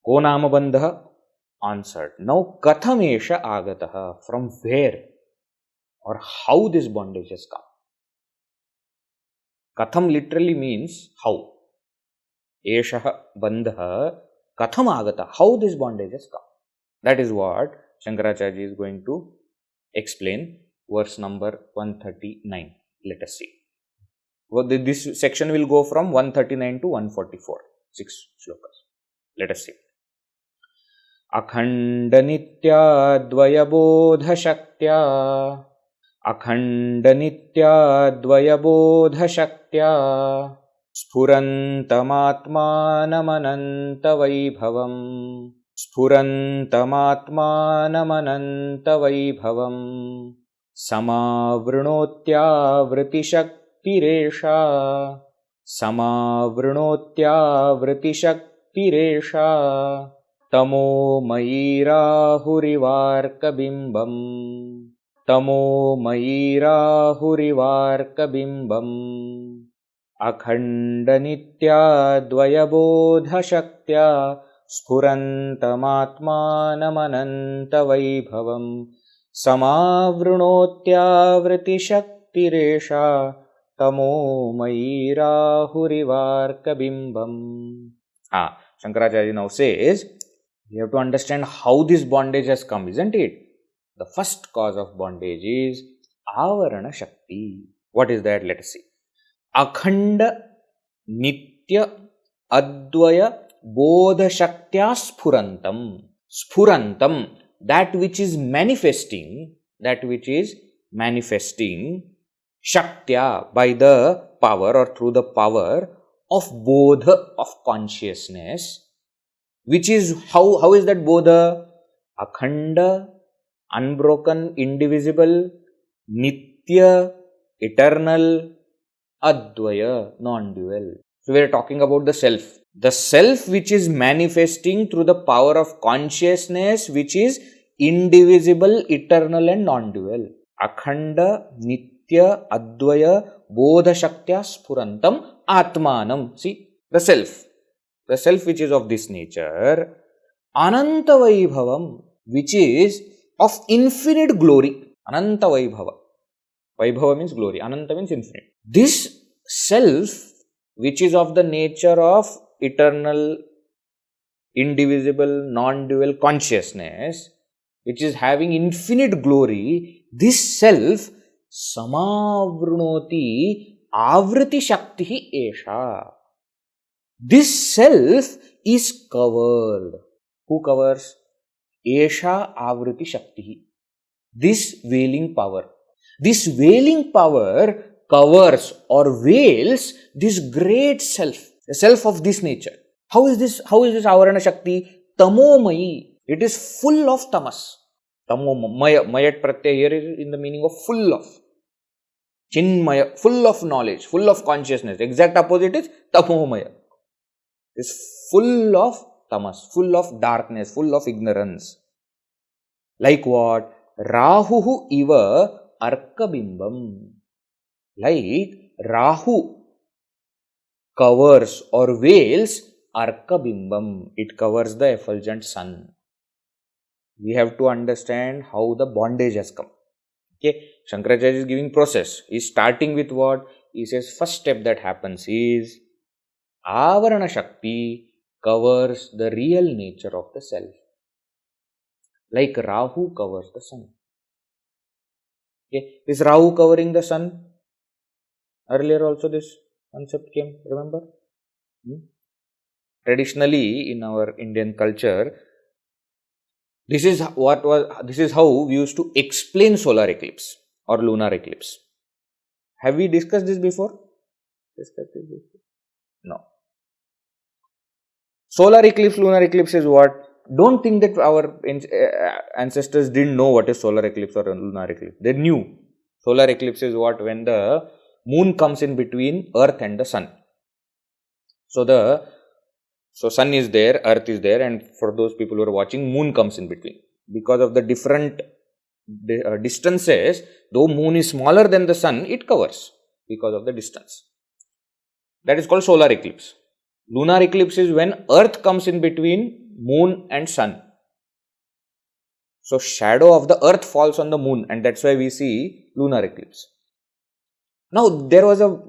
Ko nama bandha? Answered. Now kathamesha agataha? From where or how this bondage has come? Katham literally means how. Eshaha bandha katham agata? How this bondage has come? That is what Shankaracharya is going to explain. Verse number 139. Let us see. Well, this section will go from 139 to 144. 6 shlokas. Let us see. अखंड नित्याद्वयबोध शक्त्या अखंड नित्याद्वयबोध शक्त्या स्फुरन्तमात्मानमनन्त वैभवम् स्फुरन्तमात्मानमनन्त वैभवम् समावृणोत्यावृतिशक्तिरेषा समावृणोत्यावृतिशक्तिरेषा तमोमयीराहुरिवार्कबिम्बम् तमोमयीराहुरिवार्कबिम्बम् अखण्डनित्याद्वयबोधशक्त्या स्फुरन्तमात्मानमनन्तवैभवम् समावृणोत्यावृतिशक्तिरेषा तमोमयीराहुरिवार्कबिम्बम्. Shankaracharya now says, you have to understand how this bondage has come, isn't it? The first cause of bondage is avarana shakti. What is that? Let us see. Akhanda nitya advaya bodha shaktya sphurantam. Sphurantam, that which is manifesting, shaktya, by the power or through the power of bodha, of consciousness. Which is, how is that bodha? Akhanda, unbroken, indivisible, nitya, eternal, advaya, non-dual. So we are talking about the self. The self which is manifesting through the power of consciousness, which is indivisible, eternal and non-dual. Akhanda, nitya, advaya, bodha shaktya, sphurantam, atmanam. See, the self. The self which is of this nature, ananta vaibhavam, which is of infinite glory. Ananta vaibhava. Vaibhava means glory. Ananta means infinite. This self, which is of the nature of eternal, indivisible, non-dual consciousness, which is having infinite glory, this self, samavrunoti avriti shakti esha. This self is covered. Who covers? Esha avriti shakti. This veiling power. This veiling power covers or veils this great self, the self of this nature. How is this avarana shakti? Tamomayi. It is full of tamas. Tamomaya. Mayat pratyaya here is in the meaning of full of. Chinmaya, full of knowledge, full of consciousness. Exact opposite is tamomaya. Is full of tamas, full of darkness, full of ignorance. Like what? Rahuhu iva arkabimbam. Like Rahu covers or veils arkabimbam. It covers the effulgent sun. We have to understand how the bondage has come. Okay, Shankaracharya is giving process. He is starting with what? He says first step that happens is avarana shakti covers the real nature of the self. Like Rahu covers the sun. Okay, is Rahu covering the sun? Earlier also this concept came, remember? Traditionally in our Indian culture, this is how we used to explain solar eclipse or lunar eclipse. Have we discussed this before? No. Solar eclipse, lunar eclipse is what? Don't think that our ancestors didn't know what is solar eclipse or lunar eclipse. They knew. Solar eclipse is what? When the moon comes in between earth and the sun. So sun is there, earth is there, and for those people who are watching, moon comes in between. Because of the different distances, though moon is smaller than the sun, it covers because of the distance. That is called solar eclipse. Lunar eclipse is when earth comes in between moon and sun. So shadow of the earth falls on the moon, and that's why we see lunar eclipse. Now there was a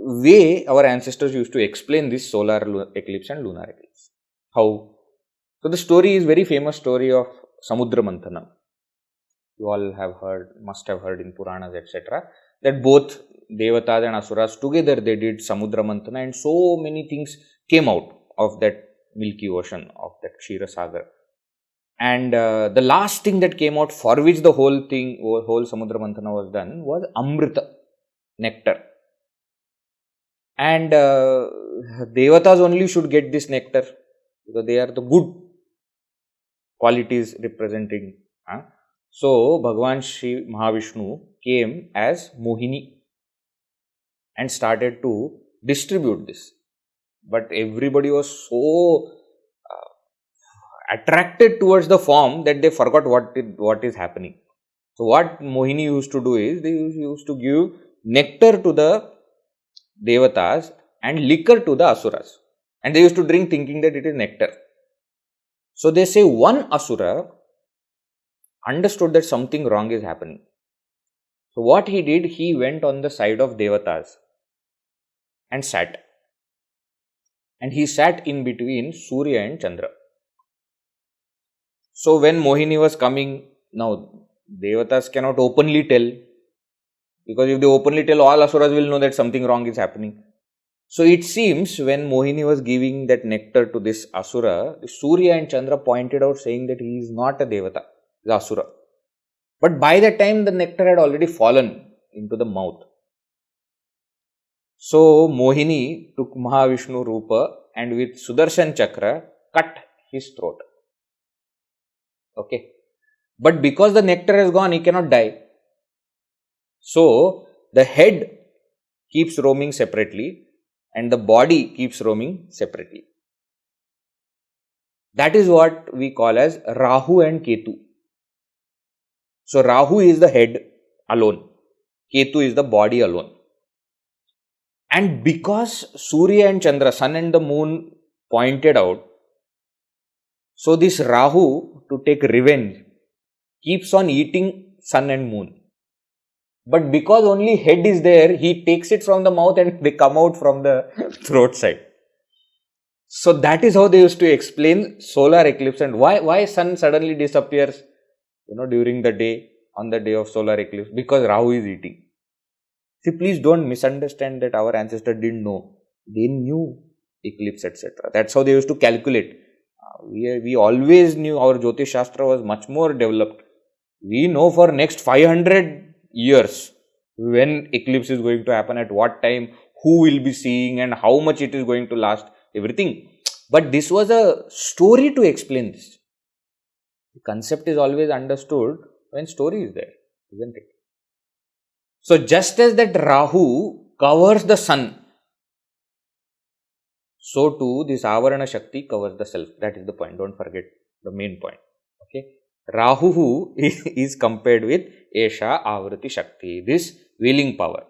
way our ancestors used to explain this solar eclipse and lunar eclipse. How? So the story is very famous story of Samudra Manthanam. You all have heard, must have heard in Puranas, etc. that both Devatas and Asuras together they did Samudra Manthana, and so many things came out of that milky ocean, of that Kshira Sagar. And the last thing that came out, for which the whole Samudra Manthana was done, was Amrita, nectar. And Devatas only should get this nectar because they are the good qualities representing. So Bhagavan Shri Mahavishnu came as Mohini and started to distribute this. But everybody was so attracted towards the form that they forgot what is happening. So what Mohini used to do is, they used to give nectar to the Devatas and liquor to the Asuras. And they used to drink thinking that it is nectar. So they say one Asura understood that something wrong is happening. So what he did, he went on the side of Devatas and sat. And he sat in between Surya and Chandra. So when Mohini was coming, now Devatas cannot openly tell, because if they openly tell, all Asuras will know that something wrong is happening. So it seems when Mohini was giving that nectar to this Asura, Surya and Chandra pointed out saying that he is not a Devata, he is Asura. But by that time the nectar had already fallen into the mouth. So Mohini took Mahavishnu Rupa and with Sudarshan Chakra cut his throat. Okay. But because the nectar has gone, he cannot die. So the head keeps roaming separately and the body keeps roaming separately. That is what we call as Rahu and Ketu. So Rahu is the head alone, Ketu is the body alone. And because Surya and Chandra, sun and the moon, pointed out, so this Rahu, to take revenge, keeps on eating sun and moon. But because only head is there, he takes it from the mouth and they come out from the throat side. So that is how they used to explain solar eclipse and why sun suddenly disappears, during the day, on the day of solar eclipse, because Rahu is eating. See, please don't misunderstand that our ancestors didn't know. They knew eclipse, etc. That's how they used to calculate. We always knew. Our Jyotish Shastra was much more developed. We know for next 500 years when eclipse is going to happen, at what time, who will be seeing and how much it is going to last, everything. But this was a story to explain this. The concept is always understood when story is there, isn't it? So just as that Rahu covers the sun, so too this Avarana Shakti covers the self. That is the point. Don't forget the main point. Okay. Rahu is compared with Esha Avriti Shakti, this veiling power.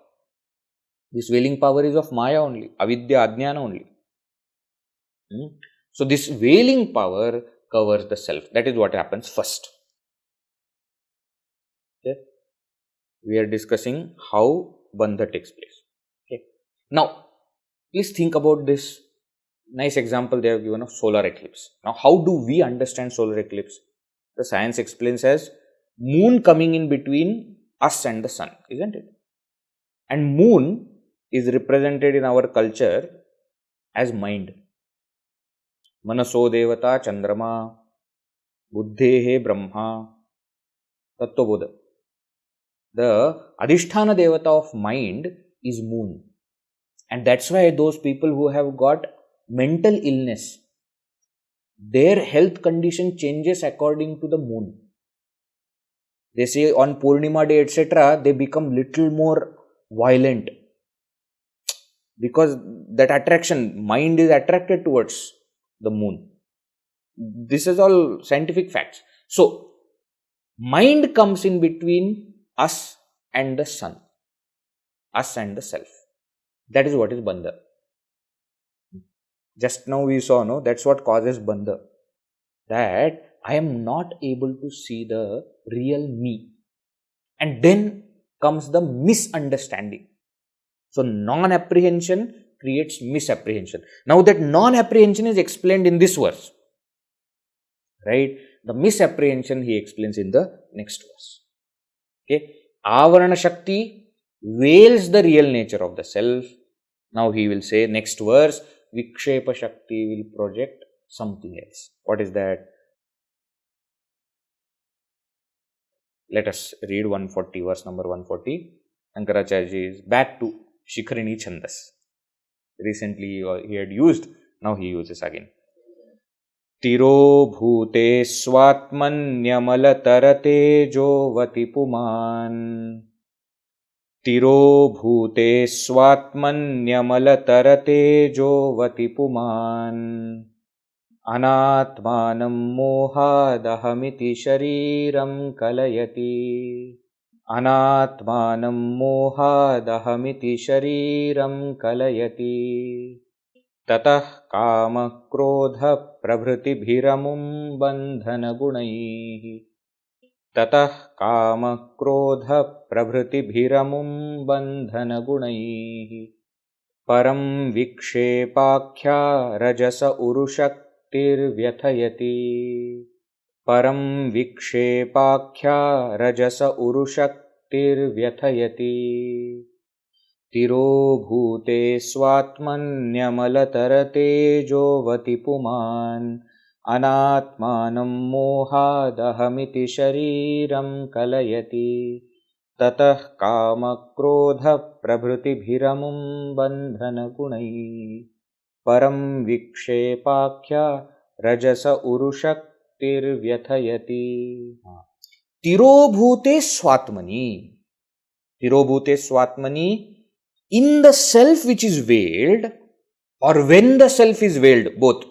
This veiling power is of Maya only, Avidya, Ajnana only. So this veiling power covers the self. That is what happens first. Okay. We are discussing how Bandha takes place. Okay. Now, please think about this nice example they have given of solar eclipse. Now, how do we understand solar eclipse? The science explains as moon coming in between us and the sun, isn't it? And moon is represented in our culture as mind. Manaso Devata Chandrama Buddhehe Brahma Tattvabodha. The Adhisthana Devata of mind is moon. And that's why those people who have got mental illness, their health condition changes according to the moon. They say on Purnima day, etc., they become little more violent. Because that attraction, mind is attracted towards the moon. This is all scientific facts. So, mind comes in between us and the sun, us and the self. That is what is Bandha. Just now we saw, no, that's what causes Bandha. that I am not able to see the real me. And then comes the misunderstanding. So non-apprehension creates misapprehension. Now that non-apprehension is explained in this verse, right? The misapprehension he explains in the next verse. Okay, Avarana Shakti veils the real nature of the self. Now he will say, next verse, Vikshepa Shakti will project something else. What is that? Let us read 140, verse number 140. Shankaracharya is back to Shikharini Chandas. Recently he had used, now he uses again. Tiro bhute swatmanyamala taratejo puman. Tiro bhute swatmanyamala taratejo puman. Anatmanam mohadahmiti shariram kalayati. Anatmanam mohadahmiti shariram kalayati. Tatah kama krodha prabhrutibhiramum bandhanagunaihi. Tatah kama krodha prabhrutibhiramum bandhanagunaihi. Param vikshepakya rajasa urushaktirvyathayati. Param vikshepakya rajasa urushaktirvyathayati. Tiro bhute swatmanyamalatartejo puman. Anatmanam mohadahamiti shariram kalayati. Tatah kama krodha prabhrutibhiramum bandhanagunai. Param vikshepakya rajasa urushaktirvyathayati. Tiro bhute swatmani. Tiro bhute swatmani. In the self which is veiled, or when the self is veiled, both.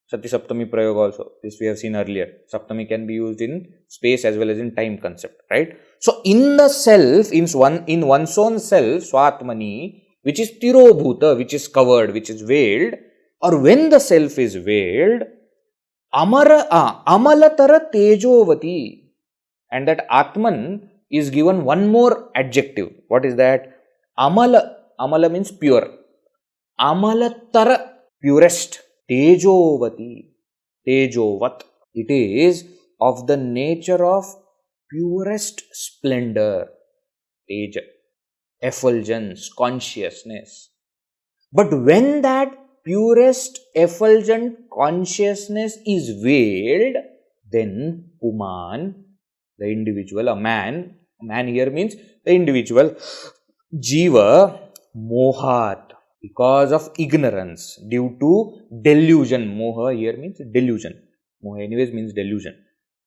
Sati Saptami Prayog also, this we have seen earlier. Saptami can be used in space as well as in time concept, right? So in the self, in one's own self, Swatmani, which is Tirobhuta, which is covered, which is veiled, or when the self is veiled, Amalatara Tejovati, and that Atman is given one more adjective. What is that? Amala means pure. Amalatara, purest. Tejovati, Tejovat. It is of the nature of purest splendor, Teja, effulgence, consciousness. But when that purest effulgent consciousness is veiled, then Puman, the individual, a man here means the individual, Jiva, Mohat, because of ignorance, due to delusion. Moha here means delusion. Moha anyways means delusion.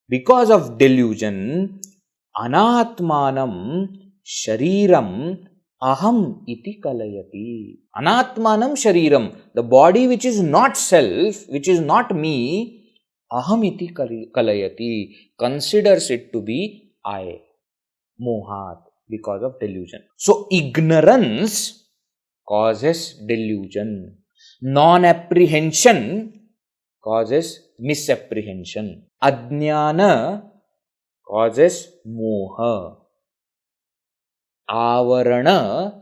Because of delusion, Anatmanam Shariram Aham iti kalayati. Anatmanam Shariram, the body which is not self, which is not me, Aham iti kalayati, considers it to be I. Mohat, because of delusion. So ignorance causes delusion. Non-apprehension causes misapprehension. Ajnana causes moha. Avarana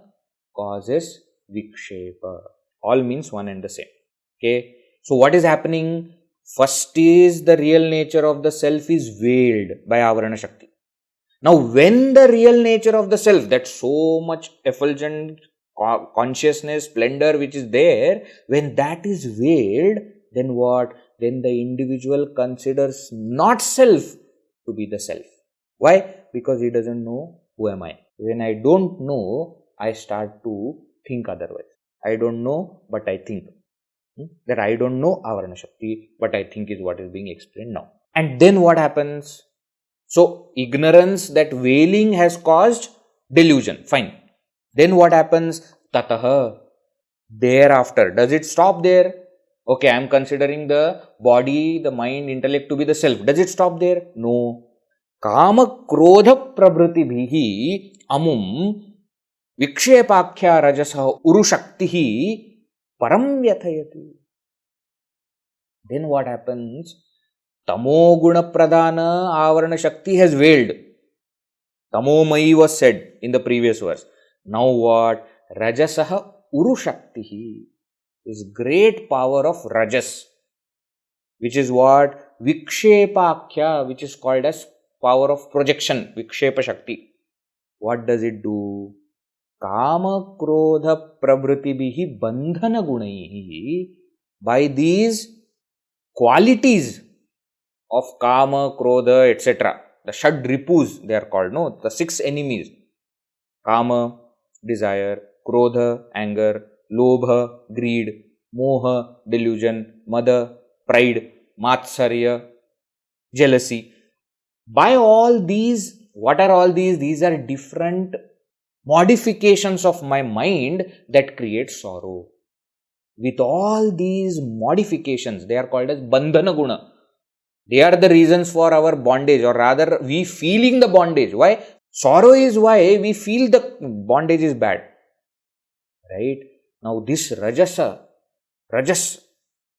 causes vikshepa. All means one and the same. Okay. So what is happening? First is the real nature of the self is veiled by Avarana Shakti. Now when the real nature of the self, that so much effulgent consciousness, splendor which is there, when that is veiled, then what? Then the individual considers not self to be the self. Why? Because he doesn't know who am I. When I don't know, I start to think otherwise. I don't know, but I think. That I don't know Avarana Shakti, but I think is what is being explained now. And then what happens? So ignorance, that veiling has caused delusion. Fine. Then what happens? Tataha. Thereafter. Does it stop there? Okay, I am considering the body, the mind, intellect to be the self. Does it stop there? No. Kama krodha prabhrutibhihi amum vikshepakya rajasa urushaktihi param vyathayati. Then what happens? Tamo guna pradana avarana shakti has veiled. Tamomayi was said in the previous verse. Now what? Rajasaha uru shaktihi is great power of rajas, which is what? Vikshepakya, which is called as power of projection, Vikshepa Shakti. What does it do? Kama krodha pravritibihi bandhana gunaihi. By these qualities of kama, krodha, etc. The shad ripus, they are called, no? The 6 enemies. Kama, desire, krodha, anger, lobha, greed, moha, delusion, mada, pride, matsarya, jealousy. By all these, what are all these? These are different modifications of my mind that create sorrow. With all these modifications, they are called as bandhana guna. They are the reasons for our bondage, or rather we feeling the bondage. Why? Sorrow is why we feel the bondage is bad. Right? Now this rajas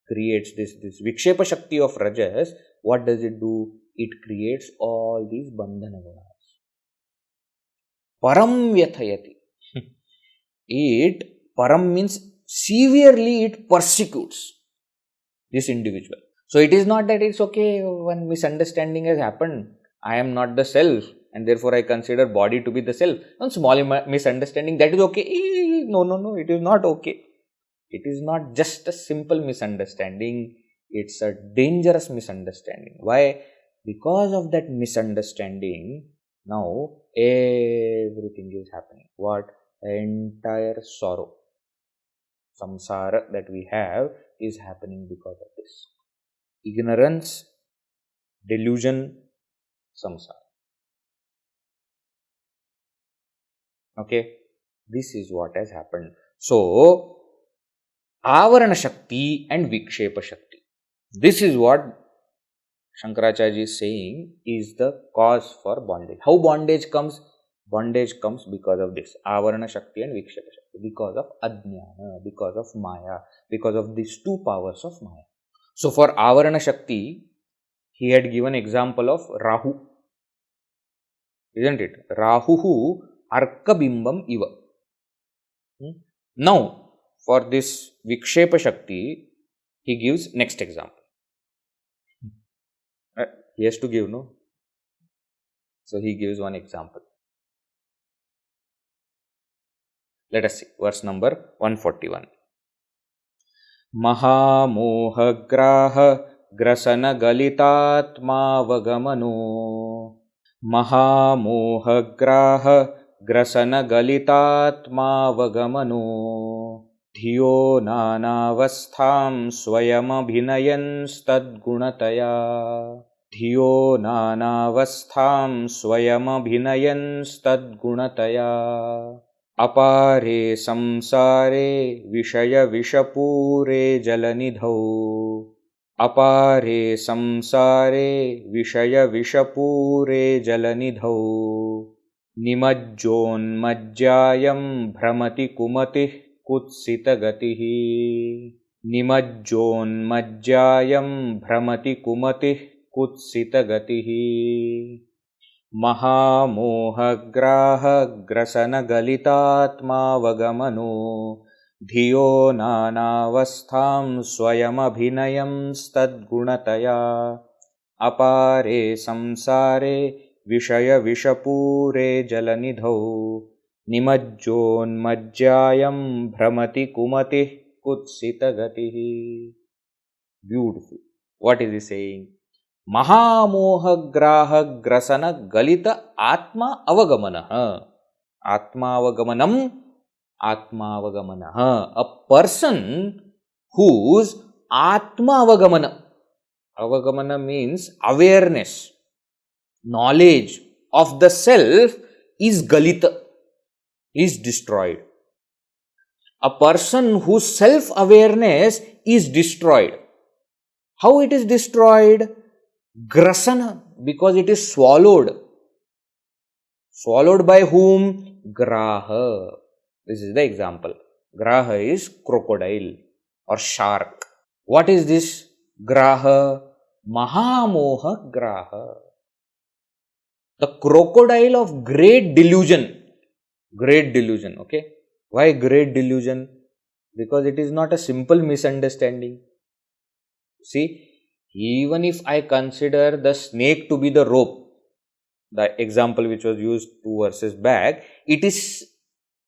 creates this Vikshepa Shakti of rajas. What does it do? It creates all these bandhana gunas. Param vyathayati. Param means severely it persecutes this individual. So it is not that it's okay, one misunderstanding has happened. I am not the self and therefore I consider body to be the self. One small misunderstanding, that is okay. No, it is not okay. It is not just a simple misunderstanding. It's a dangerous misunderstanding. Why? Because of that misunderstanding, now everything is happening. What? Entire sorrow, samsara that we have is happening because of this. Ignorance, delusion, samsara. Okay, this is what has happened. So, Avarana Shakti and Vikshepa Shakti. This is what Shankaracharya is saying is the cause for bondage. How bondage comes? Bondage comes because of this. Avarana Shakti and Vikshepa Shakti. Because of Ajnana, because of Maya, because of these 2 powers of Maya. So for Avarana Shakti, he had given example of Rahu. Isn't it? Rahuhu Arkabimbam Iva. Now, for this Vikshepa Shakti, he gives next example. He has to give, no? So he gives one example. Let us see, verse number 141. Mahamohagraha grasana galitatma vagamano. Mahamohagraha grasana galitatma vagamano. Dhiyo nanavastham swayamabhinayanstadgunataya. Dhiyo nanavastham swayamabhinayanstadgunataya. Apare samsare vishaya vishapure jalanidhau. Apare samsare vishaya vishapure jalanidhau. Nimajjonmajjayam bhramati kumatih kutsitagatihi. Nimajjonmajjayam bhramati kumatih kutsitagatihi. Mahamohagraha grasana galitatma vagamano. Dhiyo nanavastham swayamabhinayam stadgunataya. Apare samsare vishaya vishapure jalanidhau. Nimajjonmajjayam bhramati kumatih kutsitagatihi. Beautiful. What is he saying? Mahamohagraha grasana galita atma avagamanaha. Atma avagamanah. A person whose atma avagamana means awareness, knowledge of the self is galita, is destroyed. A person whose self-awareness is destroyed. How it is destroyed? Grasana, because it is swallowed. Swallowed by whom? Graha. This is the example. Graha is crocodile or shark. What is this? Graha. Mahamoha Graha. The crocodile of great delusion. Great delusion, okay? Why great delusion? Because it is not a simple misunderstanding. See, even if I consider the snake to be the rope, the example which was used 2 verses back, it is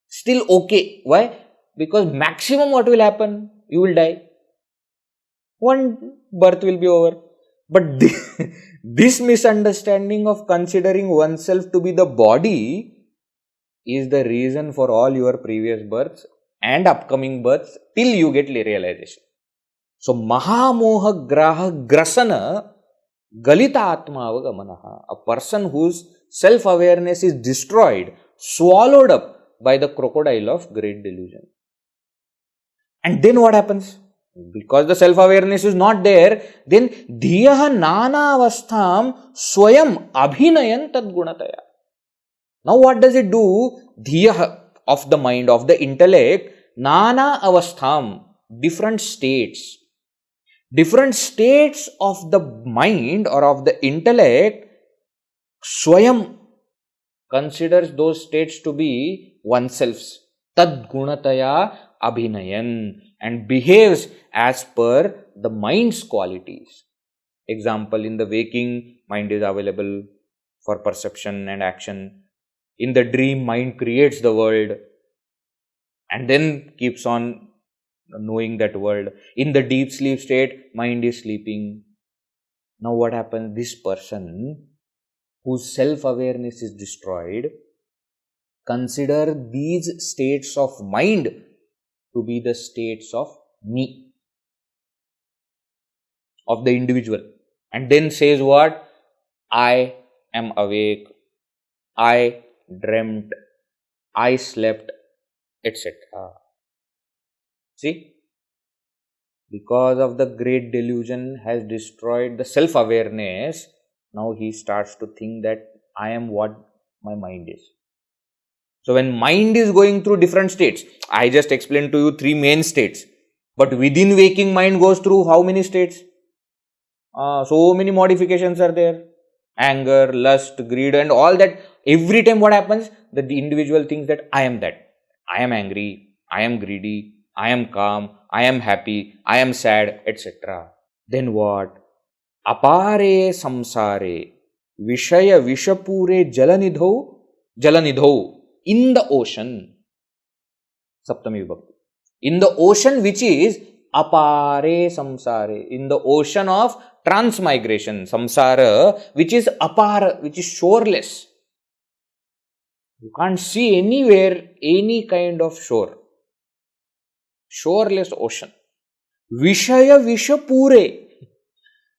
still okay. Why? Because maximum what will happen? You will die. One birth will be over. But this misunderstanding of considering oneself to be the body is the reason for all your previous births and upcoming births till you get realization. So, Mahamoha Graha Grasana Galita Atma Avagamanaha, a person whose self-awareness is destroyed, swallowed up by the crocodile of great delusion. And then what happens? Because the self-awareness is not there, then Dhiyaha Nana Avastham Swayam Abhinayan Tadgunataya. Now what does it do? Dhiyaha of the mind, of the intellect, Nana Avastham, different states. Different states of the mind or of the intellect, Swayam considers those states to be oneself's. Tadgunataya abhinayan, and behaves as per the mind's qualities. Example, in the waking, mind is available for perception and action. In the dream, mind creates the world and then keeps on knowing that world. In the deep sleep state, mind is sleeping. Now what happens? This person whose self-awareness is destroyed, consider these states of mind to be the states of me, of the individual, and then says what? I am awake, I dreamt, I slept, etc. See? Because of the great delusion has destroyed the self-awareness, now he starts to think that I am what my mind is. So when mind is going through different states, I just explained to you 3 main states, but within waking mind goes through how many states? So many modifications are there. Anger, lust, greed and all that. Every time what happens? That the individual thinks that I am that. I am angry, I am greedy, I am calm, I am happy, I am sad, etc. Then what? Apare samsare Vishaya Vishapure Jalanidho, in the ocean. Saptami Vibhakti. In the ocean which is apare samsare, in the ocean of transmigration, samsara, which is apara, which is shoreless. You can't see anywhere any kind of shore. Shoreless ocean. Vishaya Vishapure.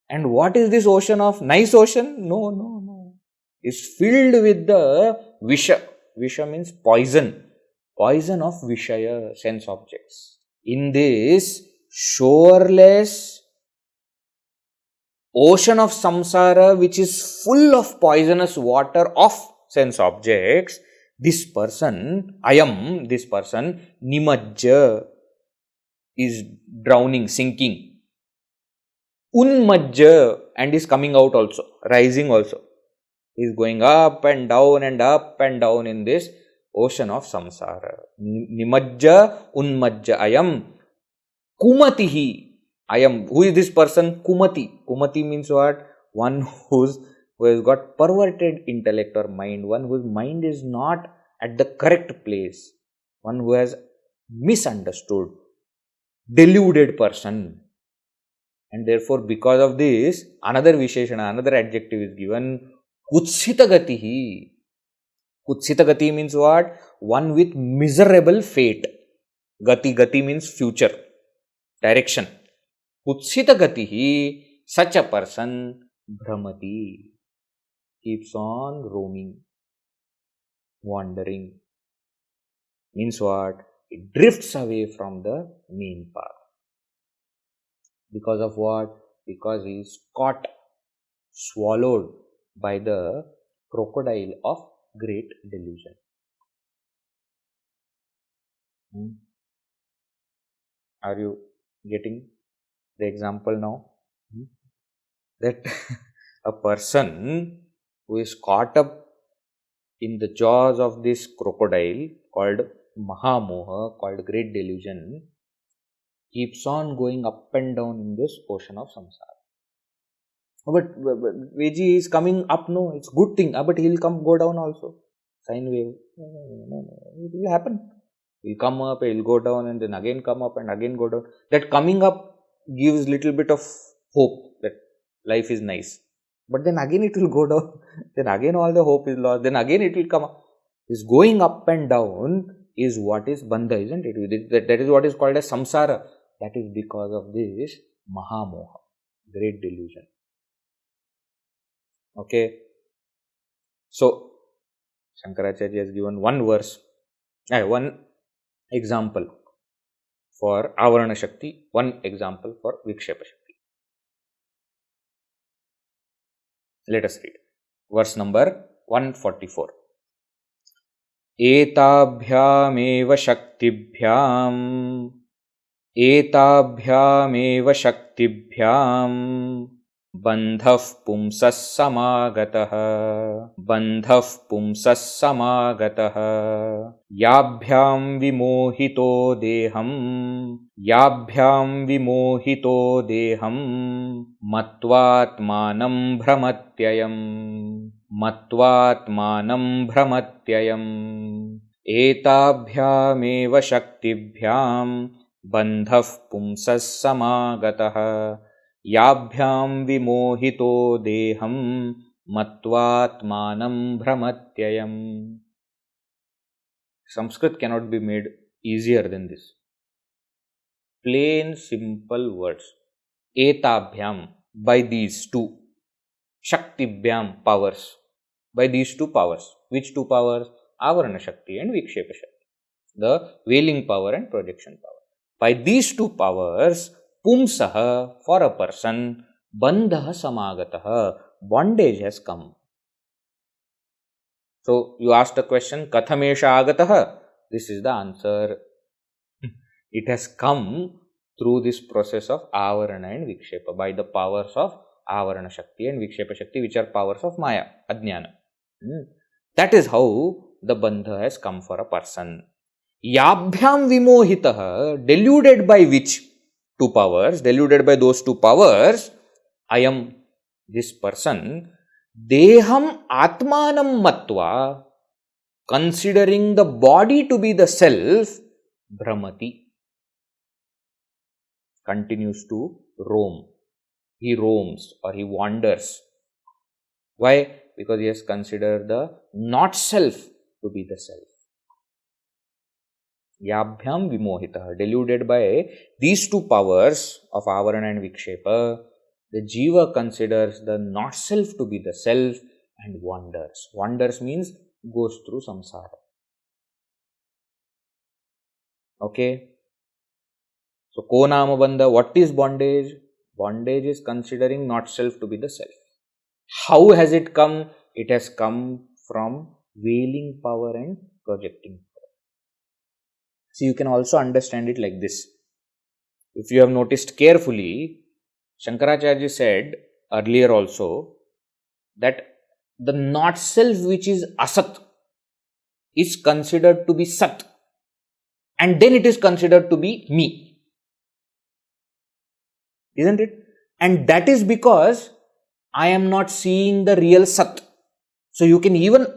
And what is this ocean of? Nice ocean? No. It's filled with the Visha. Visha means poison. Poison of Vishaya, sense objects. In this shoreless ocean of samsara, which is full of poisonous water of sense objects, this person, Nimajja, is drowning, sinking. Unmajja, and is coming out also, rising also. He is going up and down in this ocean of samsara. Nimajja, unmajja, ayam. Kumatihi, ayam. Who is this person? Kumati. Kumati means what? One who has got perverted intellect or mind, one whose mind is not at the correct place, one who has misunderstood, deluded person. And therefore, because of this, another Visheshana, another adjective is given, Kutsitagatihi. Kutsitagati means what? One with miserable fate. Gati means future, direction. Kutsitagatihi, such a person, Brahmati, keeps on roaming, wandering. Means what? It drifts away from the main path. Because of what? Because he is caught, swallowed by the crocodile of great delusion. Are you getting the example now? that a person who is caught up in the jaws of this crocodile called Mahamoha, called great delusion, keeps on going up and down in this ocean of samsara. But Veji is coming up, no, it's good thing, but he'll go down also. Sine wave. No. It will happen. He'll come up, he'll go down, and then again come up and again go down. That coming up gives little bit of hope that life is nice. But then again it will go down. Then again all the hope is lost. Then again it will come up. This going up and down is what is bandha, isn't it? That is what is called as samsara. That is because of this Mahamoha, great delusion. Okay. So, Shankaracharya has given one verse, one example for Avarana Shakti, one example for Vikshepa Shakti. Let us read. Verse number 144. Etabhyameva shaktibhyam बन्धः पुंसः समागतः याभ्यां विमोहितो देहं मत्वात्मानं भ्रमत्ययम् एताभ्यामेव शक्तिभ्यां बन्धः पुंसः समागतः याभ्यां विमोहितो देहं मत्वात्मानं भ्रमत्ययम्. Sanskrit cannot be made easier than this. Plain, simple words. Etabhyam, by these two. Shaktibhyam, powers. By these two powers. Which two powers? Avarana Shakti and Vikshepa Shakti. The veiling power and projection power. By these two powers, Pumsaha, for a person, bandha samagataha, bondage has come. So, you asked the question, Kathamesha agataha? This is the answer. It has come through this process of Avarana and Vikshepa, by the powers of Avarana Shakti and Vikshepa Shakti, which are powers of Maya, Ajnana. That is how the bandha has come for a person. Yabhyam vimohitaha, deluded by which? Two powers, deluded by those two powers, I am this person, deham atmanam matva, considering the body to be the self, brahmati, continues to roam. He roams or he wanders. Why? Because he has considered the not self to be the self. Yabhyam vimohita, deluded by these two powers of Avarana and Vikshepa, the Jiva considers the not self to be the self and wanders. Wanders means goes through samsara. Okay. So, Konama Bandha, what is bondage? Bondage is considering not self to be the self. How has it come? It has come from veiling power and projecting power. So, you can also understand it like this. If you have noticed carefully, Shankaracharya said earlier also that the not self which is asat is considered to be sat, and then it is considered to be me. Isn't it? And that is because I am not seeing the real sat. So you can even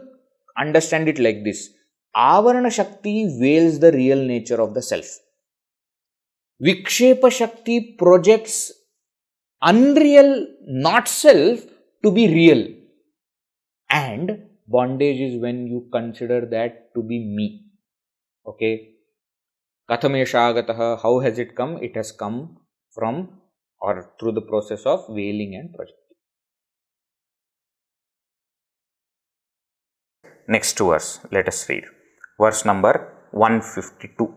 understand it like this. Avarana Shakti veils the real nature of the self. Vikshepa Shakti projects unreal not self to be real. And bondage is when you consider that to be me. Okay. Kathamesha agataha, how has it come? It has come from or through the process of veiling and projecting. Next verse, let us read. Verse number 152.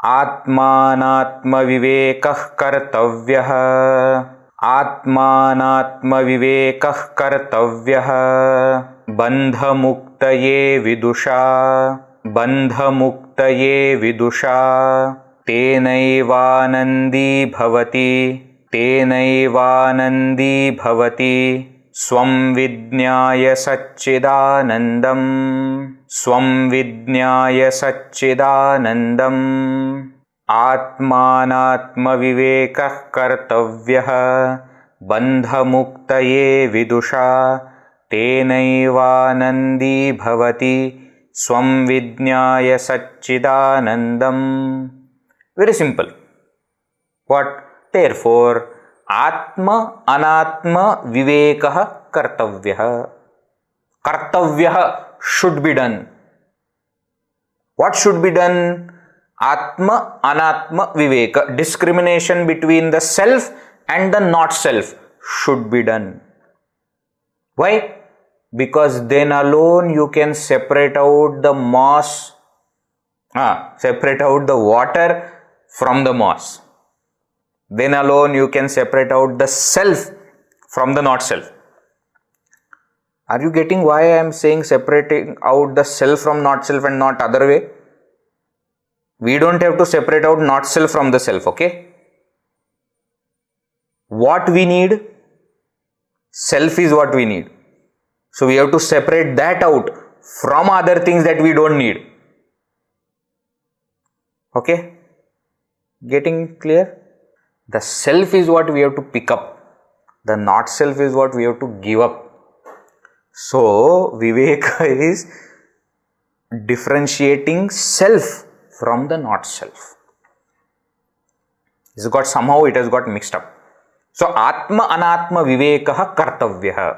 Atmanatma vivekah kartavyah. Atmanatma vivekah kartavyah. Bandhamuktaye vidusha. Tenaivanandi bhavati. तेनैवानन्दी भवति स्वं विज्ञाय सच्चिदानन्दम् स्वं विज्ञाय सच्चिदानन्दम् आत्मानात्मविवेकः कर्तव्यः बन्धमुक्तये विदुषा तेनैवानन्दी भवति स्वं विज्ञाय सच्चिदानन्दम्. Very simple. What? Therefore, Atma Anatma Vivekah Kartavyah. Kartavyah should be done. What should be done? Atma Anatma Viveka. Discrimination between the self and the not self should be done. Why? Because then alone you can separate out the moss, separate out the water from the moss. Then alone you can separate out the self from the not self. Are you getting why I am saying separating out the self from not self and not other way? We don't have to separate out not self from the self, okay? What we need? Self is what we need. So we have to separate that out from other things that we don't need. Okay? Getting clear? The self is what we have to pick up. The not self is what we have to give up. So Viveka is differentiating self from the not self. Somehow it has got mixed up. So Atma Anatma Vivekah Kartavyah.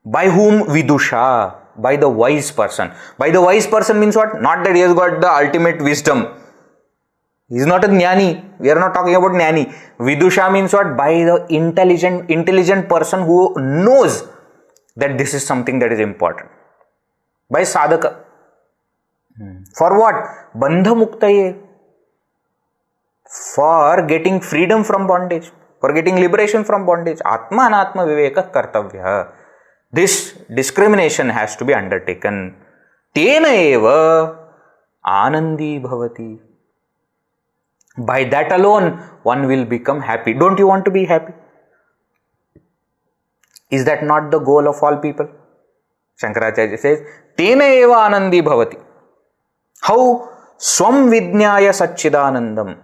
By whom? Vidusha. By the wise person. By the wise person means what? Not that he has got the ultimate wisdom. He is not a jnani. We are not talking about jnani. Vidusha means what? By the intelligent person who knows that this is something that is important. By sadhaka. For what? Bandha muktaye. For getting freedom from bondage. For getting liberation from bondage. Atma Anatma Viveka Kartavya. This discrimination has to be undertaken. Tena eva anandi bhavati. By that alone, one will become happy. Don't you want to be happy? Is that not the goal of all people? Shankaracharya says, Tena eva anandi bhavati. How? Swam vidnyaya sacchidanandam.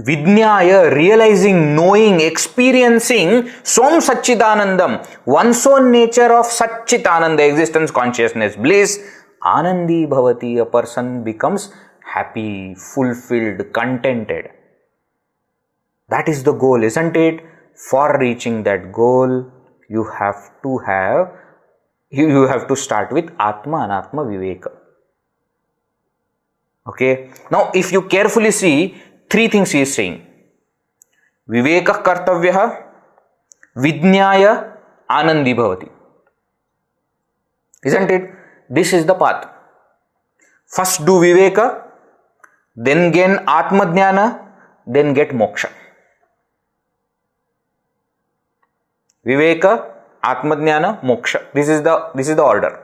Vidnyaya, realizing, knowing, experiencing Swam Satchidanandam, one's own nature of Satchitananda, existence, consciousness, bliss. Anandi Bhavati, a person becomes happy, fulfilled, contented. That is the goal, isn't it? For reaching that goal, you have to start with Atma Anatma Viveka. Okay. Now, if you carefully see, three things he is saying. Vivekah kartavyah, vidnyaya, anandi bhavati. Isn't it? This is the path. First do viveka, then gain atma jnana, then get moksha. Viveka, atma jnana, moksha. This is the order.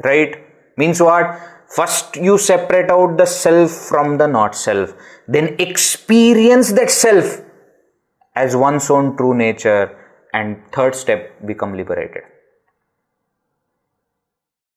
Right? Means what? First you separate out the self from the not self. Then experience that self as one's own true nature. And third step, become liberated.